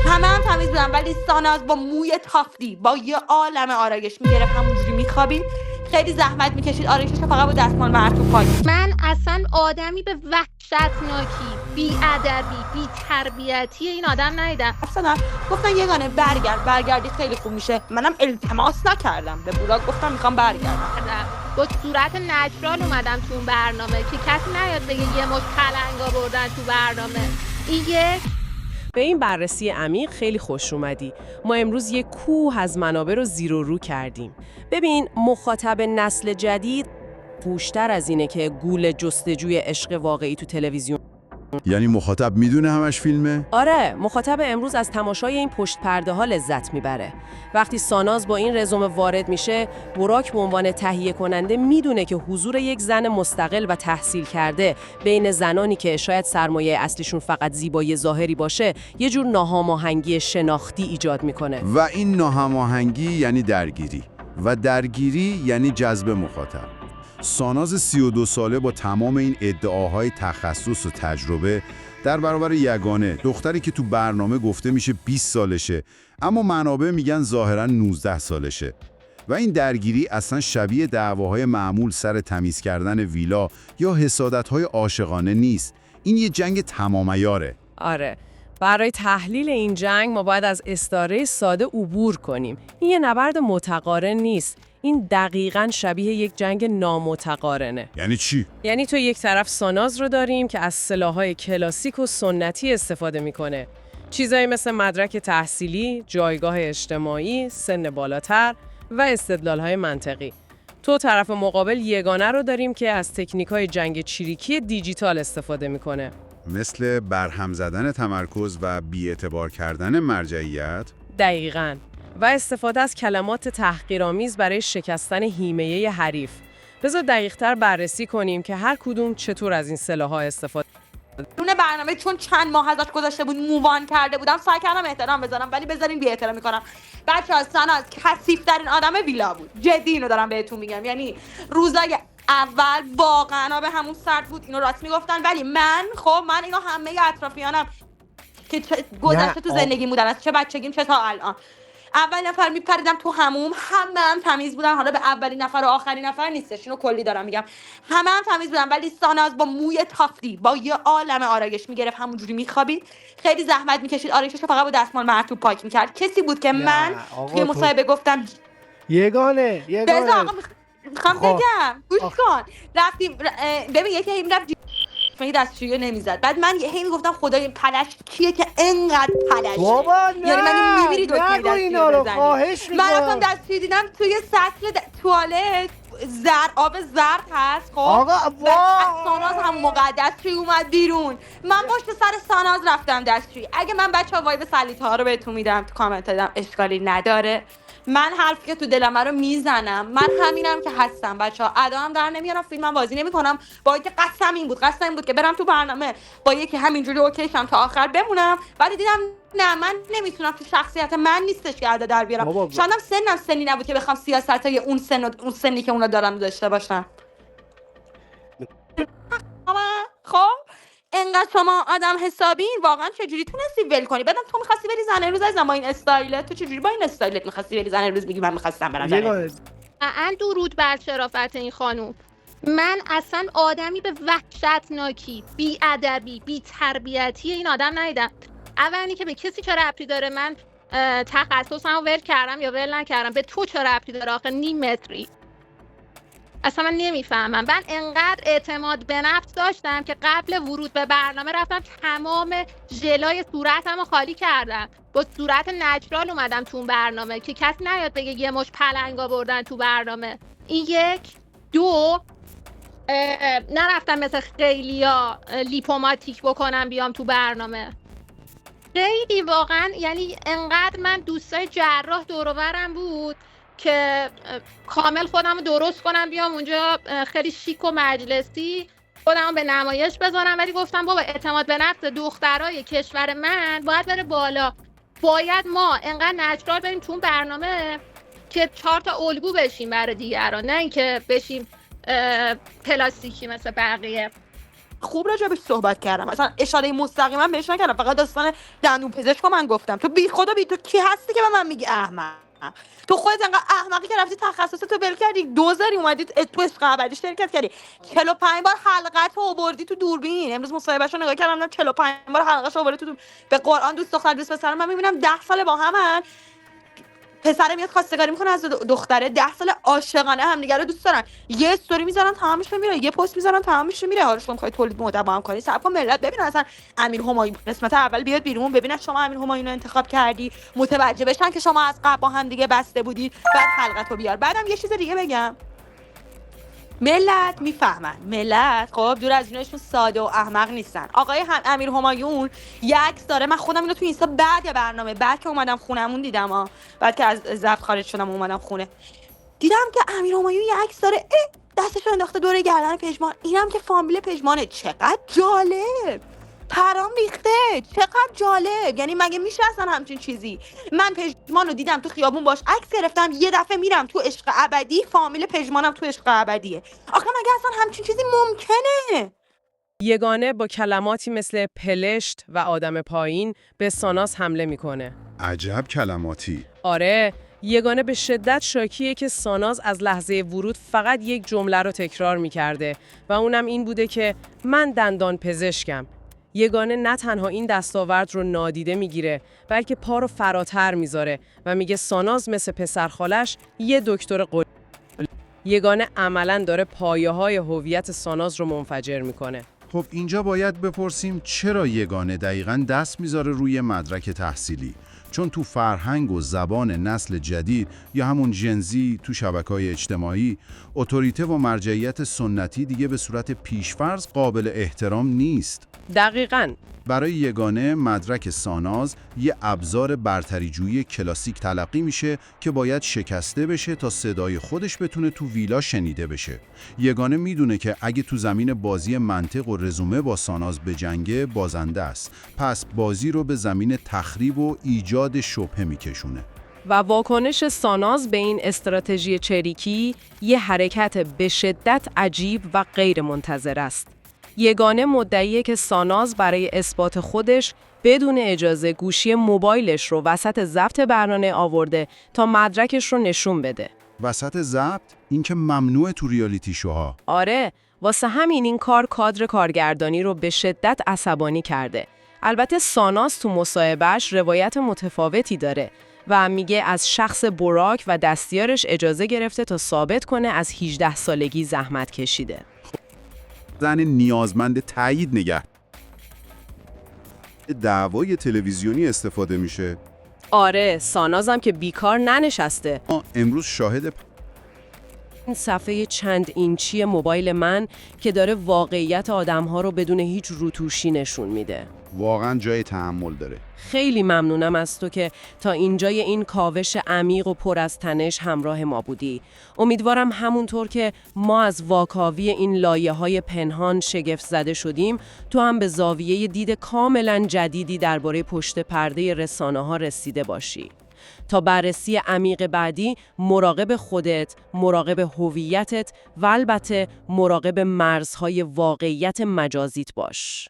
همه هم تمیز بودن ولی ساناز با موی تافتی با یه عالم آرایش میگرفت همونجوری میخوابید. خیلی زحمت میکشید آرایشش فقط با دستمال مرطوب پاک. من اصلا آدمی به وحشتناکی، بی ادبی، بی تربیتی این آدم ندیدم. اصلا گفتن یگانه برگردی خیلی خوب میشه. منم التماس نکردم به براک، گفتم میخوام برگردم. با صورت نچرال اومدم تو اون برنامه که کسی نیاد بگه یه مش پلنگا بردن تو برنامه. این یک. به این بررسی عمیق خیلی خوش اومدی. ما امروز یک کوه از منابع رو زیر و رو کردیم. ببین، مخاطب نسل جدید هوش‌تر از اینه که گول جستجوی عشق واقعی تو تلویزیون. یعنی مخاطب میدونه همش فیلمه؟ آره، مخاطب امروز از تماشای این پشت پرده ها لذت میبره. وقتی ساناز با این رزومه وارد میشه، براک به عنوان تهیه کننده میدونه که حضور یک زن مستقل و تحصیل کرده بین زنانی که شاید سرمایه اصلیشون فقط زیبایی ظاهری باشه، یه جور ناهماهنگی شناختی ایجاد میکنه. و این ناهماهنگی یعنی درگیری و درگیری یعنی جذب مخاطب. ساناز 32 ساله با تمام این ادعاهای تخصص و تجربه در برابر یگانه، دختری که تو برنامه گفته میشه 20 سالشه اما منابع میگن ظاهراً 19 سالشه. و این درگیری اصلا شبیه دعواهای معمول سر تمیز کردن ویلا یا حسادت‌های عاشقانه نیست. این یه جنگ تمام عیاره. آره، برای تحلیل این جنگ ما باید از استعاره ساده عبور کنیم. این یه نبرد متقارن نیست. این دقیقاً شبیه یک جنگ نامتقارنه. یعنی چی؟ یعنی تو یک طرف ساناز رو داریم که از سلاح‌های کلاسیک و سنتی استفاده میکنه. چیزایی مثل مدرک تحصیلی، جایگاه اجتماعی، سن بالاتر و استدلال‌های منطقی. تو طرف مقابل یگانه رو داریم که از تکنیک‌های جنگ چریکی دیجیتال استفاده میکنه. مثل برهم زدن تمرکز و بی‌اعتبار کردن مرجعیت؟ دقیقاً. و استفاده از کلمات تحقیرآمیز برای شکستن هیمه‌ی حریف. بذار دقیق‌تر بررسی کنیم که هر کدوم چطور از این سلاح‌ها استفاده. اون برنامه چون چند ماه ازش گذشته بود مووان کرده بودم، سعی کردم احترام بذارم ولی بذارین بی احترامی کنم. بچه‌ها ساناز کثیف‌ترین آدم ویلا بود. جدی اینو دارم بهتون میگم. یعنی روزای اول واقعا به همون سرد بود، اینو راست میگفتن، ولی من اینو همه اطرافیانم که گذشته تو زندگی بودن، از چه بچگیم چه تا الان، اولین نفر میپریدم تو همه هم تمیز بودن. حالا به اولین نفر و آخرین نفر نیستش، اینو کلی دارم میگم، همه هم تمیز بودن ولی ساناز با موی تافتی با یه عالم آرایش میگرفت همونجوری میخوابید. خیلی زحمت میکشید آرایشش فقط با دستمال مرطوب پاک میکرد. کسی بود که من توی مصاحبه گفتم یگانه میخوام بگم گوش کن. رفتیم ببین یکی هی میرفت فهمی دستشویی نمیزد، بعد من هی میگفتم خدای پلش کیه که انقدر پلشه. بابا نه، یعنی من میمیری دو تا اینا رو خواهش میکنم. من رفتم دستشویی دیدم توی سطل توالت آب زرد هست. خب آقا ساناز هم موقع دستشویی اومد بیرون، من پشت سر ساناز رفتم دستشویی. اگه من بچه‌ها وایب سلیطه ها رو بهتون میدم تو کامنت دادم، اشکالی نداره. من حرفی که تو دلم رو میزنم، من همینم که هستم. بچه‌ها ادا هم در نمیارم، فیلمم بازی نمی‌کنم. با اینکه قسم این بود که برم تو برنامه با یکی همینجوری اوکیشم تا آخر بمونم، ولی دیدم نه، من نمیتونم، تو شخصیت من نیستش که ادا در بیارم. شاید هم سنی نبود که بخوام سیاستای اون سنی که اونا دارن داشته باشم. خب انقدر شما آدم حسابین، واقعا چجوری تونستی ول کنی؟ بعدم تو می‌خواستی بری زنه روز از با این استایلت، تو چجوری با این استایلت می‌خواستی بری زنه روز؟ میگی من می‌خواستم برم زنه. درود بر شرافت این خانوم. من اصلا آدمی به وحشتناکی، بی ادبی، بی تربیتی این آدم ندیدم. اولی که به کسی چه ربطی داره من تخصصمو ول کردم یا ول نکردم، به تو چه ربطی داره آخه؟ نیم متری. اصلا من نمیفهمم. من انقدر اعتماد به نفس داشتم که قبل ورود به برنامه رفتم تمام ژلای صورتمو خالی کردم، با صورت نچرال اومدم تو اون برنامه که کسی نیاد بگه یه مش پلنگا بردن تو برنامه. این یک. دو، نرفتم مثل خیلیا لیپوماتیک بکنم بیام تو برنامه. خیلی واقعا یعنی انقدر من دوستای جراح دور و برم بود که کامل خودم رو درست کنم بیام اونجا خیلی شیک و مجلسی خودم رو به نمایش بذارم، ولی گفتم بابا اعتماد به نفس دخترای کشور من باید بره بالا. باید ما انقدر نچرال بریم تو برنامه که 4 تا الگو بشیم برای دیگران، نه اینکه بشیم پلاستیکی مثل بقیه. خوب راجبش صحبت کردم، مثلا اشاره مستقیما بهش نکردم، فقط داستان دندون پزشک من گفتم. تو بی خدا بی تو کی هستی که به من میگی احمق؟ تو خودت انقدر احمقی که رفتی تخصصتو ول کردی، دوزاری اومدی تو عشق ابدی شرکت کردی، 45 بار حلقه‌تو آوردی تو دوربین. امروز مصاحبهشو نگاه کردم 45 بار حلقه‌شو آوردی تو به قرآن دوست دختر دوست پسر من میبینم 10 سال با همن، پسر میاد خواستگاری میکنه از دختره، 10 سال عاشقانه همدیگه رو دوست دارن، یه استوری میذارن تمامش میره، یه پست میذارن تمامش میره. حالا شما میخواید تولید محتوا هم کنی، صبر کن ملت ببینن اصلا امیر همایون قسمت اول بیاد بیرون، ببینن شما امیر همایون رو انتخاب کردی، متوجه بشن که شما از قبل با هم دیگه بسته بودید، بعد حلقتو بیار. بعدم یه چیز دیگه بگم، ملت میفهمن، ملت خب دور از جونشون ساده و احمق نیستن. آقای امیر همایون یک عکس داره، من خودم اینو تو اینستا بعد برنامه، بعد که اومدم خونمون دیدم بعد که از ضبط خارج شدم اومدم خونه، دیدم که امیر همایون یک عکس داره، دستش رو انداخته دور گردن پژمان، اینم که فامیل پژمانه. چقدر جالب، پرام ریخته، چقدر جالب. یعنی مگه میشه اصلا همچین چیزی؟ من پژمان رو دیدم تو خیابون باش عکس گرفتم، یه دفعه میرم تو عشق ابدی، فامیل پژمانم تو عشق ابدیه. آخه مگه اصلا همچین چیزی ممکنه؟ یگانه با کلماتی مثل پلشت و آدم پایین به ساناز حمله میکنه. عجب کلماتی. آره، یگانه به شدت شاکیه که ساناز از لحظه ورود فقط یک جمله رو تکرار میکرده و اونم این بوده که من دندان پزشکم. یگانه نه تنها این دستاورد رو نادیده میگیره، بلکه پا رو فراتر میذاره و میگه ساناز مثل پسرخالش یه دکتر قول. یگانه عملاً داره پایه‌های هویت ساناز رو منفجر میکنه. خب اینجا باید بپرسیم چرا یگانه دقیقاً دست میذاره روی مدرک تحصیلی؟ چون تو فرهنگ و زبان نسل جدید یا همون جنزی تو شبکه‌های اجتماعی، اتوریته و مرجعیت سنتی دیگه به صورت پیشفرض قابل احترام نیست. دقیقاً. برای یگانه مدرک ساناز یه ابزار برتریجویی کلاسیک تلقی میشه که باید شکسته بشه تا صدای خودش بتونه تو ویلا شنیده بشه. یگانه میدونه که اگه تو زمین بازی منطق و رزومه با ساناز بجنگه بازنده است. پس بازی رو به زمین تخریب و ایجاد شبهه میکشونه. و واکنش ساناز به این استراتژی چریکی یه حرکت به شدت عجیب و غیر منتظر است. یگانه مدعیه که ساناز برای اثبات خودش بدون اجازه گوشی موبایلش رو وسط ضبط برنامه آورده تا مدرکش رو نشون بده. وسط ضبط؟ این که ممنوعه تو ریالیتی شوها. آره، واسه همین این کار کادر کارگردانی رو به شدت عصبانی کرده. البته ساناز تو مصاحبهش روایت متفاوتی داره و میگه از شخص براک و دستیارش اجازه گرفته تا ثابت کنه از 18 سالگی زحمت کشیده. زن نیازمند تایید نگه. دعوای تلویزیونی استفاده میشه. آره، سانازم که بیکار ننشسته. امروز شاهد این صفحه چند اینچی موبایل من که داره واقعیت آدم‌ها رو بدون هیچ روتوشی نشون میده. واقعا جای تأمل داره. خیلی ممنونم از تو که تا اینجای این کاوش عمیق و پر از تنش همراه ما بودی. امیدوارم همونطور که ما از واکاوی این لایه‌های پنهان شگفت زده شدیم، تو هم به زاویه دید کاملا جدیدی درباره پشت پرده رسانه‌ها رسیده باشی. تا بررسی عمیق بعدی مراقب خودت، مراقب هویتت و البته مراقب مرزهای واقعیت مجازیت باش.